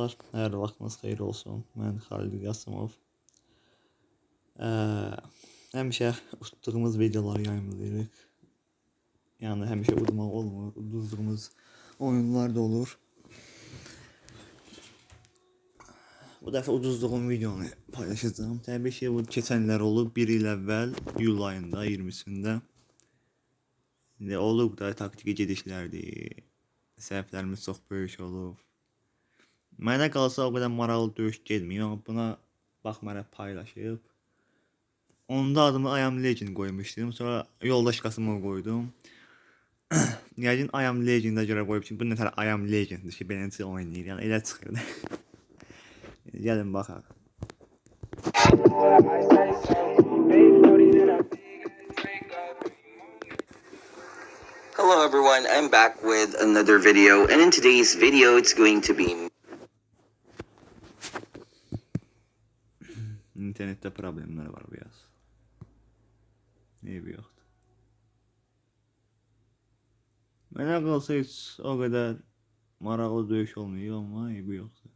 Hər vaxtınız xeyir olsun. Mən Xalid Qasımov. Həmişə utduğumuz videoları yayımlayırıq. Yəni həmişə udmaq olmur. Uduzduğumuz oyunlar da olur. Bu dəfə uduzduğum videonu paylaşacağım. Təbii ki, bu keçənlər olub 1 il əvvəl iyul ayında 20-sində. Olub da taktiki gedişlərdir. Səhvlərimiz çox böyük olub. Mənə qalsa o qədər maraqlı döyüş gelmiyor, amma buna baxmayaraq paylaşıb. Onda adımı I am Legend qoymuşdum, sonra yoldaş Qasımov qoydum. Yəqin I am Legend'a görə qoyub ki, bu nətər I am Legend'dir ki, beləncə oynayır, yəni elə çıxırdı. Gəlin baxaq. Hello everyone, I'm back with another video, and in today's video it's going to be İnternetdə problemlər var biraz. Eybi yoxdur. Mənə qalsa heç o qədər maraqlı döyüş olmuyor, amma eybi yoxdur.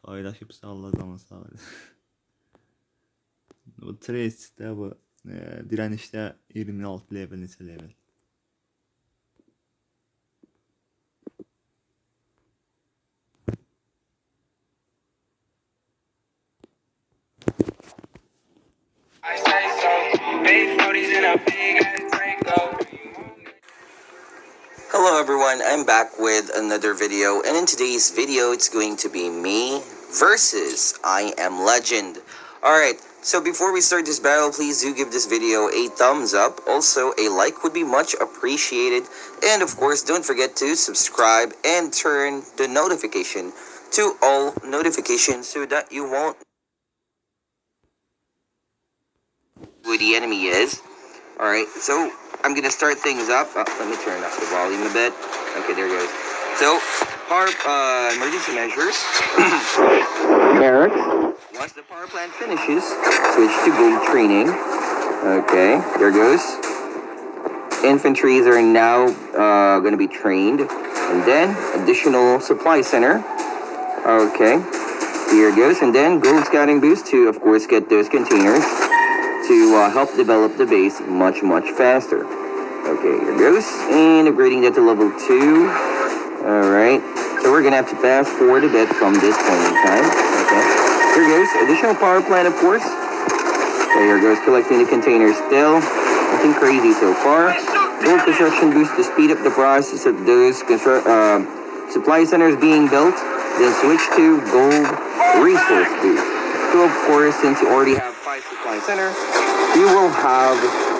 Paylaşıbsa Allah canı sağ olsun. Bu trace'də, bu direnişdə 26 level, neçə level. Hello everyone, I'm back with another video, and in today's video it's going to be me versus I Am Legend. Alright, so before we start this battle, please do give this video a thumbs up. Also, a like would be much appreciated. And of course, don't forget to subscribe and turn the notification to all notifications so that you won't know who the enemy is. Alright, so I'm gonna start things up. Let me turn up the volume a bit. Okay, there it goes. So, power emergency measures. Barracks. Once the power plant finishes, switch to gold training. Okay, there goes. Infantries are now gonna be trained, and then additional supply center. Okay, here it goes, and then gold scouting boost to, of course, get those containers to help develop the base much faster. Okay, here goes, and upgrading that to level 2. Alright, so we're gonna have to fast forward a bit from this point in time. Okay, here goes, additional power plant, of course. Okay, here goes, collecting the containers still. Nothing crazy so far. Gold construction boost to speed up the process of those supply centers being built. Then switch to gold resource boost. So of course, since you already have 5 supply center, you will have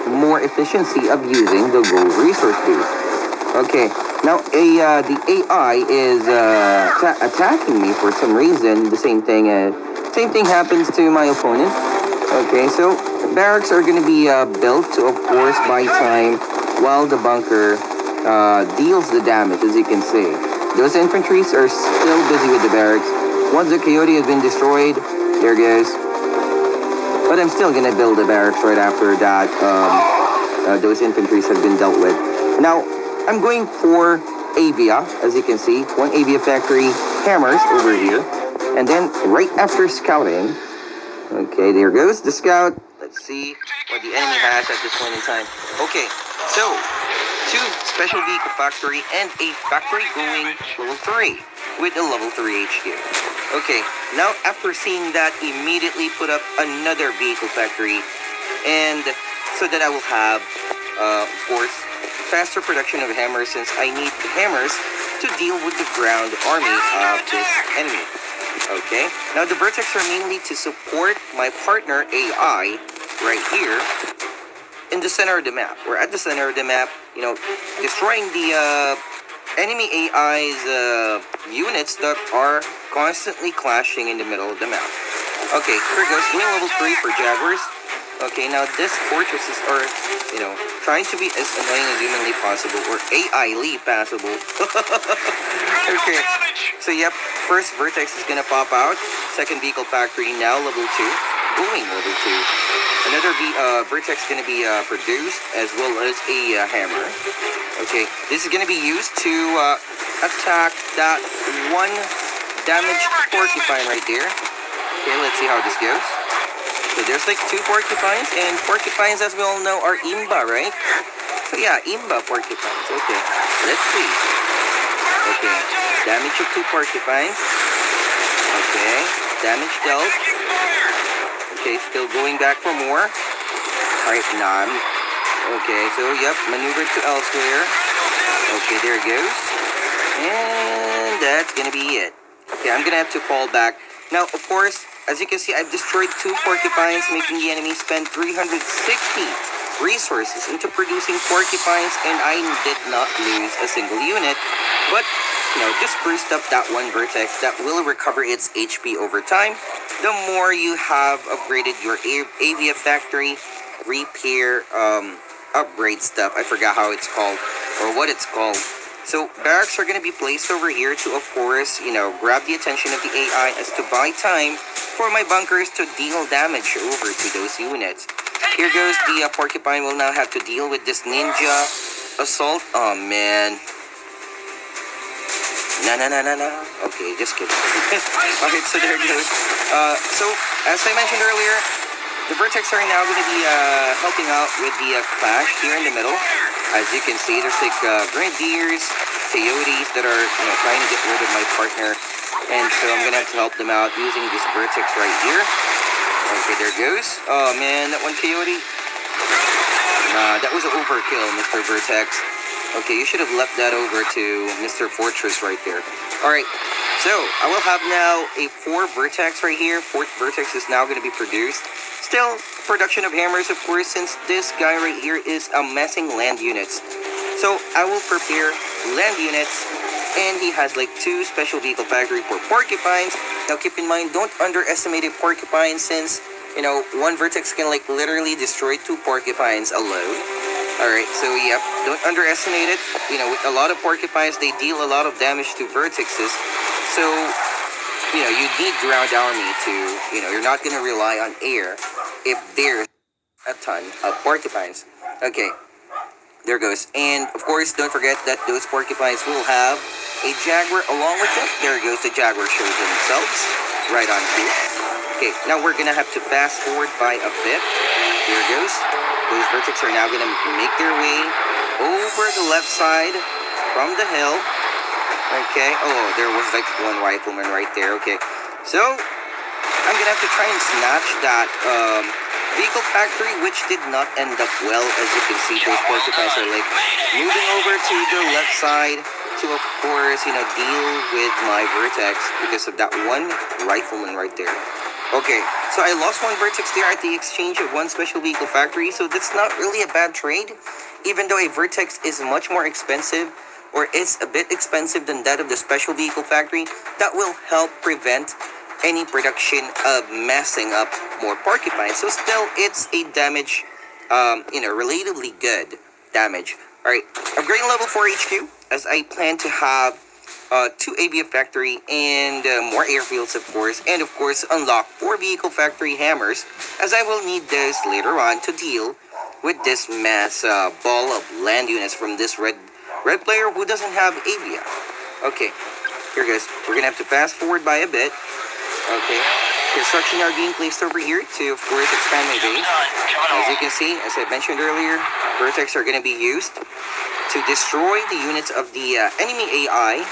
more efficiency of using the gold resource boost. Okay, now the AI is attacking me for some reason. The same thing happens to my opponent. Okay, so barracks are going to be built, of course, by time while the bunker deals the damage, as you can see. Those infantries are still busy with the barracks. Once the coyote has been destroyed, there goes. But I'm still gonna build a barracks right after that those infantries have been dealt with. Now, I'm going for Avia, as you can see. One Avia factory hammers over here. And then right after scouting, okay, there goes the scout. Let's see what the enemy has at this point in time. Okay, so 2 special vehicle factory and a factory going level 3 with a level 3 HQ. Okay, now after seeing that, immediately put up another vehicle factory, and so that I will have, of course, faster production of hammers, since I need the hammers to deal with the ground army of this enemy. Okay, now the vertex are mainly to support my partner AI right here in the center of the map. We're at the center of the map, you know, destroying the enemy AI's units that are constantly clashing in the middle of the map. Okay, here goes, doing level 3 for Jaguars. Okay, now this fortresses are, you know, trying to be as annoying as humanly possible, or AI-ly passable. Okay, so yep, first vertex is gonna pop out. Second vehicle factory now level 2, going level 2. Another vertex gonna be produced, as well as a hammer. Okay, this is gonna be used to attack that one damaged porcupine right there. Okay, let's see how this goes. So there's like 2 porcupines, and porcupines, as we all know, are imba, right? So yeah, imba porcupines. Okay, let's see. Okay, damage of 2 porcupines. Okay, damage dealt. Okay, still going back for more. Alright, none. Okay, so yep, maneuver to elsewhere. Okay, there it goes. And that's gonna be it. Okay, I'm gonna have to fall back. Now, of course, as you can see, I've destroyed 2 porcupines, making the enemy spend 360 resources into producing porcupines, and I did not lose a single unit. But, just boost up that 1 vertex that will recover its HP over time. The more you have upgraded your AVF factory, repair, upgrade stuff. I forgot how it's called or what it's called. So barracks are going to be placed over here to, of course, grab the attention of the AI as to buy time for my bunkers to deal damage over to those units. Here goes the porcupine will now have to deal with this ninja assault. Oh man. No. Okay, just kidding. Alright, so there it goes. So as I mentioned earlier, the vertex are now going to be helping out with the clash here in the middle. As you can see, there's like grenadiers, coyotes that are trying to get rid of my partner, and so I'm going to have to help them out using this vertex right here. Okay, there goes. Oh man, that one coyote. Nah, that was an overkill, Mr. Vertex. Okay, you should have left that over to Mr. Fortress right there. Alright, so I will have now a 4 vertex right here. 4th vertex is now going to be produced. Still, production of hammers, of course, since this guy right here is amassing land units. So I will prepare land units, and he has like 2 special vehicle factory for porcupines. Now keep in mind, don't underestimate a porcupine, since 1 vertex can like literally destroy 2 porcupines alone. Alright, so yep, don't underestimate it. With a lot of porcupines, they deal a lot of damage to vertexes. So, you need ground army to, you're not going to rely on air if there's a ton of porcupines. Okay, there goes. And, of course, don't forget that those porcupines will have a jaguar along with it. There goes the jaguar shows themselves right on here. Okay, now we're going to have to fast forward by a bit. Here it goes. Those vertex are now going to make their way over the left side from the hill. Okay. Oh, there was like 1 rifleman right there. Okay. So, I'm going to have to try and snatch that vehicle factory, which did not end up well. As you can see, those porcupines are like moving over to the left side to, of course, deal with my vertex because of that 1 rifleman right there. Okay, so I lost 1 vertex there at the exchange of 1 special vehicle factory, so that's not really a bad trade. Even though a vertex is much more expensive, or is a bit expensive than that of the special vehicle factory, that will help prevent any production of messing up more porcupines. So still, it's a damage, relatively good damage. Alright, upgrading level 4 HQ, as I plan to have 2 ABF factory and more airfields, of course, and of course unlock 4 vehicle factory hammers, as I will need those later on to deal with this mass ball of land units from this red player who doesn't have AVF. Okay, here goes. We're gonna have to fast forward by a bit. Okay, construction are being placed over here to, of course, expand my base. As you can see, as I mentioned earlier, vertex are gonna be used to destroy the units of the enemy AI,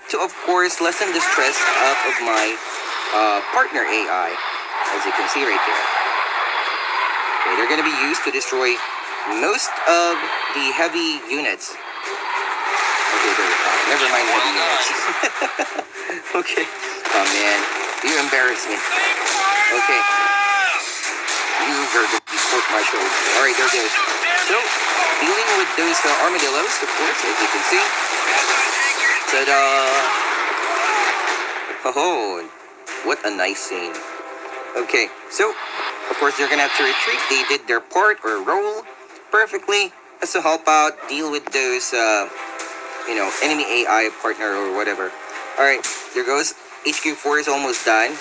to, of course, lessen the stress of my partner AI, as you can see right there. Okay, they're going to be used to destroy most of the heavy units. Okay, never mind heavy units. Okay. Oh, man. You embarrass me. Okay. You heard the court martial. Alright, there goes. So, dealing with those armadillos, of course, as you can see. Ta-da! Oh, what a nice scene. Okay, so, of course, they're gonna have to retreat. They did their part or role perfectly as to help out, deal with those, enemy AI partner or whatever. Alright, there goes. HQ4 is almost done.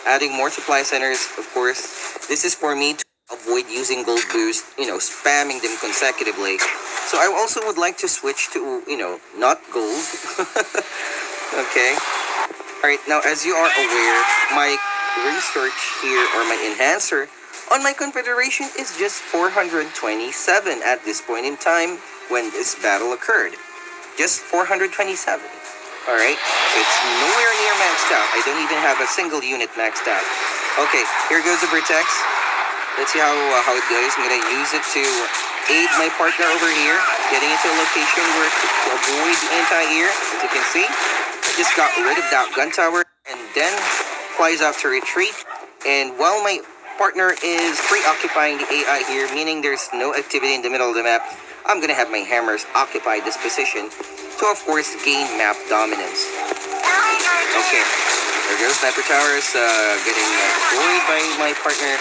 Adding more supply centers, of course. This is for me to avoid using gold boost, spamming them consecutively. So I also would like to switch to, not gold. Okay. Alright, now as you are aware, my research here, or my enhancer, on my confederation is just 427 at this point in time when this battle occurred. Just 427. Alright, so it's nowhere near maxed out. I don't even have a single unit maxed out. Okay, here goes the Vertex. Let's see how it goes. I'm gonna use it to aid my partner over here, getting into a location where to avoid the anti-air, as you can see. Just got rid of that gun tower and then flies out to retreat. And while my partner is preoccupying the AI here, meaning there's no activity in the middle of the map, I'm gonna have my hammers occupy this position to, of course, gain map dominance. Okay, there goes Sniper Towers getting deployed by my partner.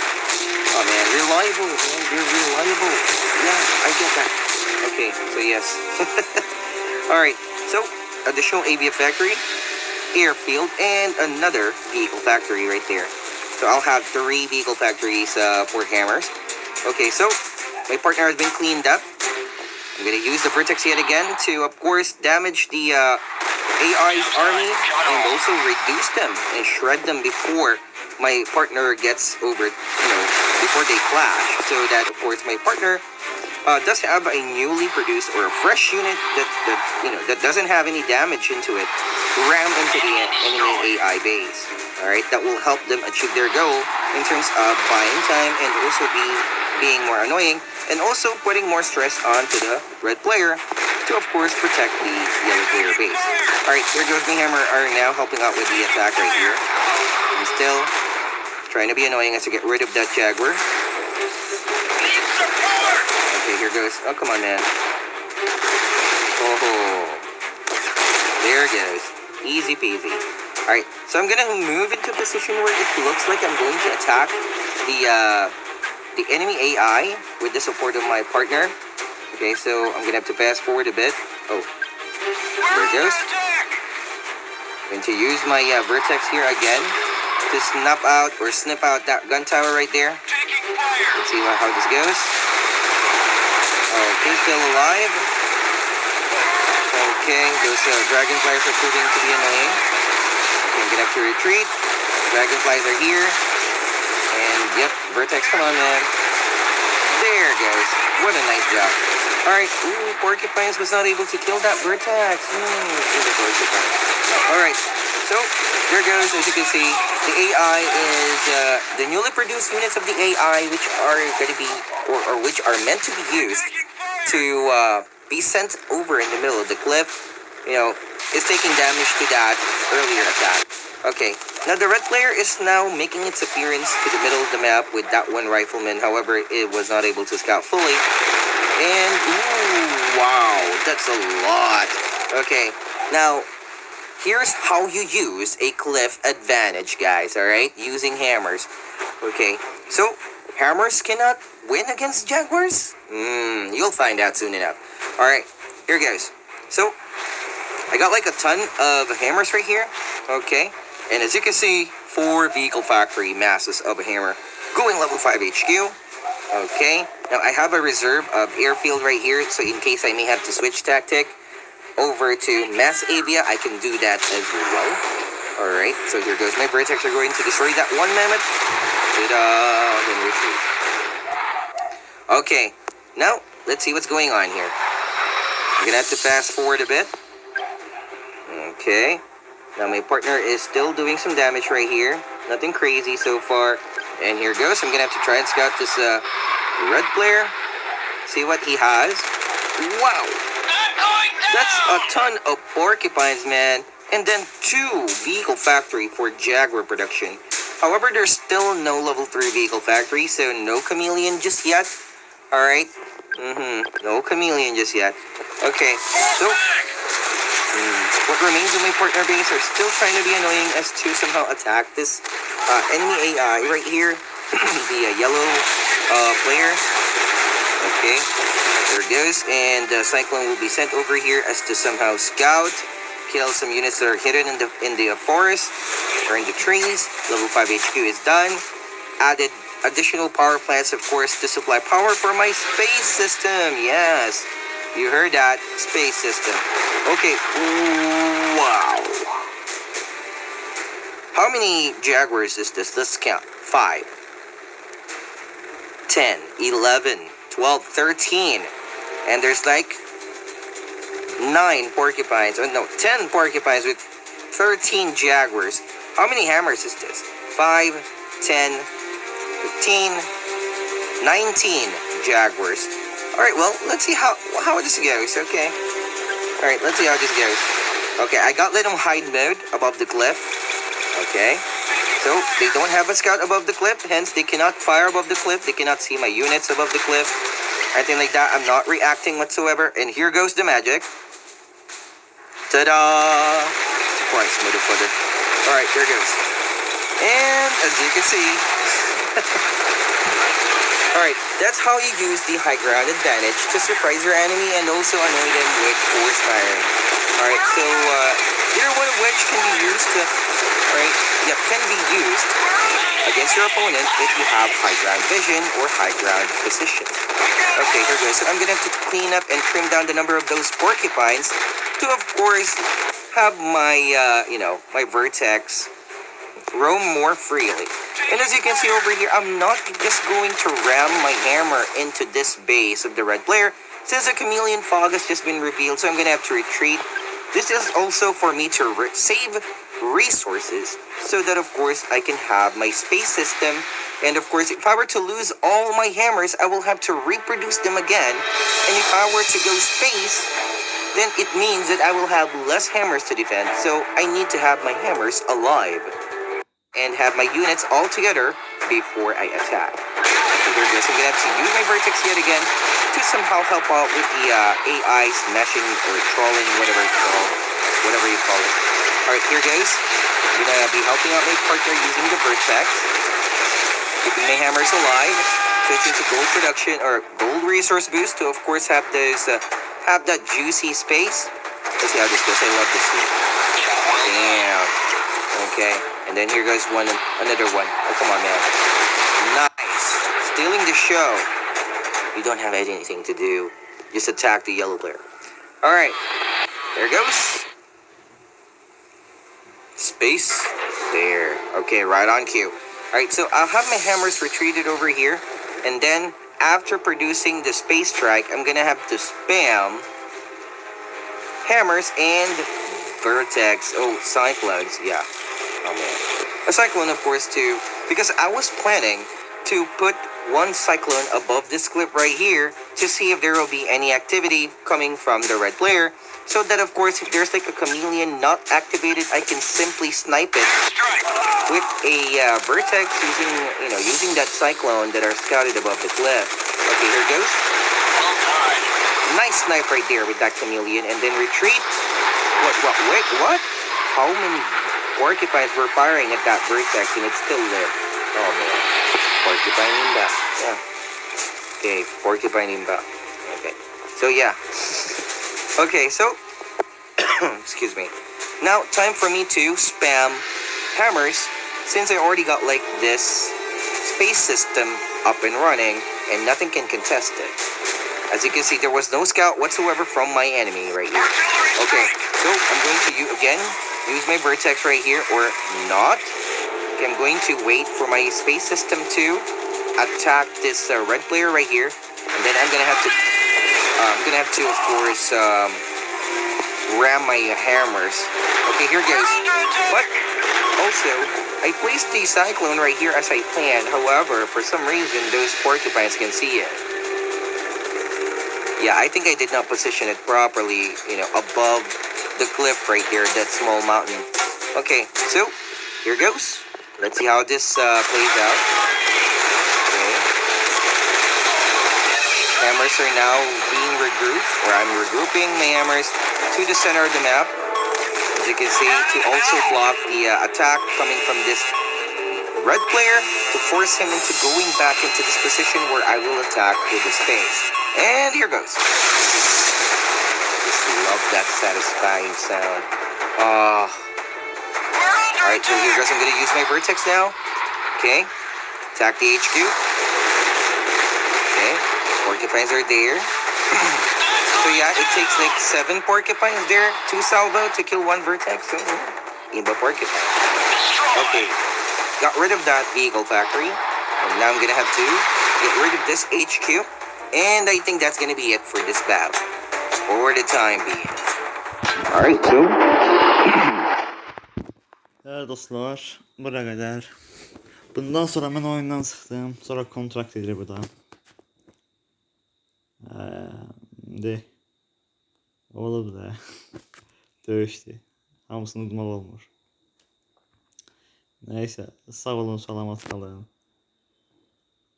Oh man, reliable, man, you're reliable. Yeah, I get that. Okay, so yes. Alright, so additional AVF factory, airfield, and another vehicle factory right there. So I'll have 3 vehicle factories for hammers. Okay, so my partner has been cleaned up. I'm gonna use the Vertex yet again to, of course, damage the AI's army and also reduce them and shred them before my partner gets over, before they clash. So that, of course, my partner does have a newly produced or a fresh unit that doesn't have any damage into it, ram into the enemy AI base. All right, that will help them achieve their goal in terms of buying time and also being more annoying, and also putting more stress onto the red player to, of course, protect the yellow player base. All right, here goes the hammer are now helping out with the attack right here. I'm still trying to be annoying as to get rid of that Jaguar. Okay, here goes. Oh, come on, man. Oh, there it goes. Easy peasy. Alright, so I'm gonna move into a position where it looks like I'm going to attack the enemy AI with the support of my partner. Okay, so I'm gonna have to fast forward a bit. Oh, there it goes. I'm going to use my Vertex here again to snip out that gun tower right there. Let's see how this goes. Okay, still alive. Okay, those dragonflies are proving to be annoying. Okay, I'm gonna have to retreat. Dragonflies are here. And yep, Vertex, come on, man. There it goes. What a nice job. Alright, ooh, Porcupines was not able to kill that Vertex. Alright, so there goes, as you can see, the AI is the newly produced units of the AI, which are going to be, or which are meant to be used to be sent over in the middle of the cliff, is taking damage to that earlier attack. Okay, now the red player is now making its appearance to the middle of the map with that one rifleman. However, it was not able to scout fully. And, ooh, wow, that's a lot. Okay, now, here's how you use a cliff advantage, guys, alright? Using hammers. Okay, so, hammers cannot win against Jaguars? You'll find out soon enough. Alright, here goes. So, I got like a ton of hammers right here. Okay, and as you can see, 4 vehicle factory masses of a hammer going level 5 HQ. Okay, now I have a reserve of airfield right here, so in case I may have to switch tactic over to mass avia, I can do that as well. Alright, so here goes my Vertex are going to destroy that one mammoth. Ta-da! Then retreat. Okay, now let's see what's going on here. I'm gonna have to fast forward a bit. Okay, now my partner is still doing some damage right here. Nothing crazy so far. And here goes. I'm gonna have to try and scout this red player. See what he has. Wow! That's a ton of porcupines, man. And then 2 vehicle factory for Jaguar production. However, there's still no level 3 vehicle factory, so no chameleon just yet. Alright. No chameleon just yet. Okay, so what remains of my partner base are still trying to be annoying as to somehow attack this enemy AI right here. The yellow player. Okay, there it goes. And Cyclone will be sent over here as to somehow scout, kill some units that are hidden in the forest or in the trees. Level 5 HQ is done. Added additional power plants, of course, to supply power for my space system. Yes, you heard that. Space system. Okay, wow. How many jaguars is this? Let's count. 5, 10, 11, 12, 13. And there's like 9 porcupines. Oh no, 10 porcupines with 13 jaguars. How many hammers is this? 5, 10, 15, 19 jaguars. Alright, well, let's see how this goes, okay? Alright, let's see how this goes. Okay, I got little hide mode above the cliff. Okay. So, they don't have a scout above the cliff, hence they cannot fire above the cliff. They cannot see my units above the cliff. Anything like that, I'm not reacting whatsoever. And here goes the magic. Ta-da! Surprise, motherfucker. Alright, there goes. And, as you can see... Alright, that's how you use the high ground advantage to surprise your enemy and also annoy them with force firing. Alright, so, either one of which can be used to... Alright, yeah, can be used against your opponent if you have high ground vision or high ground position. Okay, here goes. So I'm gonna have to clean up and trim down the number of those porcupines to, of course, have my, my vertex roam more freely. And as you can see over here, I'm not just going to ram my hammer into this base of the red player since the chameleon fog has just been revealed, so I'm gonna have to retreat. This is also for me to save resources so that, of course, I can have my space system. And, of course, if I were to lose all my hammers, I will have to reproduce them again. And if I were to go space, then it means that I will have less hammers to defend. So I need to have my hammers alive and have my units all together before I attack. So here it goes. I'm going to have to use my vertex yet again to somehow help out with the AI smashing or trolling, whatever you call it. Alright, here goes. I'm going to be helping out my partner using the vertex, keeping my hammers alive, switching to gold production or gold resource boost to, of course, have those have that juicy space. Let's see how this goes. I love this thing. Damn. Okay. And then here goes another one. Oh, come on, man. Nice. Stealing the show. You don't have anything to do. Just attack the yellow player. Alright. There it goes. Space. There. Okay, right on cue. Alright, so I'll have my hammers retreated over here. And then, after producing the space strike, I'm gonna have to spam hammers and vertex. Oh, cyclones. Yeah. Oh, man. A cyclone, of course, too. Because I was planning to put one cyclone above this clip right here to see if there will be any activity coming from the red player. So that, of course, if there's like a chameleon not activated, I can simply snipe it with a vertex using that cyclone that are scouted above the cliff. Okay, here it goes. Nice snipe right there with that chameleon, and then retreat. Wait, what? How many porcupines were firing at that vertex and it's still there? Oh man, porcupine imba. Yeah. Okay, porcupine imba. Okay, so yeah. Okay, so excuse me. Now time for me to spam hammers since I already got like this space system up and running and nothing can contest it. As you can see, there was no scout whatsoever from my enemy right here. Okay, so I'm going to use my vertex right here or not. Okay, I'm going to wait for my space system to attack this red player right here, and then I'm gonna have to of course ram my hammers. Okay, here goes. But also, I placed the cyclone right here as I planned. However, for some reason, those porcupines can see it. Yeah, I think I did not position it properly, above the cliff right there, that small mountain. Okay, so, here goes. Let's see how this plays out. Okay. Hammers are now being regrouped, or I'm regrouping my hammers to the center of the map. As you can see, to also block the attack coming from this red player, to force him into going back into this position where I will attack with the space. And here goes. Just love that satisfying sound. Alright, so here goes. I'm gonna use my vertex now. Okay. Attack the HQ. Okay. Porcupines are there. So yeah, it takes like 7 porcupines there, 2 salvo to kill 1 vertex. So, Imba porcupine. Okay, got rid of that vehicle factory, and now I'm gonna have to get rid of this HQ, and I think that's gonna be it for this battle, for the time being. Alright, so Evet dostlar, bura qədər. Bundan sonra mən oyundan çıxdım. Sonra kontrakt edilir bu da. İndi olub da. Döyüşdü. Hamısını udmaq olmur. Neyse, sağ olun, salamat qalın.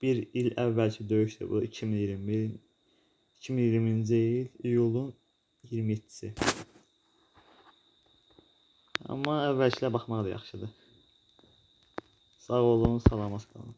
Bir il əvvəlki döyüşdü bu, 2020-ci il iyulun 27-si. Amma əvvəlkilə baxmaq da yaxşıdır. Sağ olun, salamat qalın.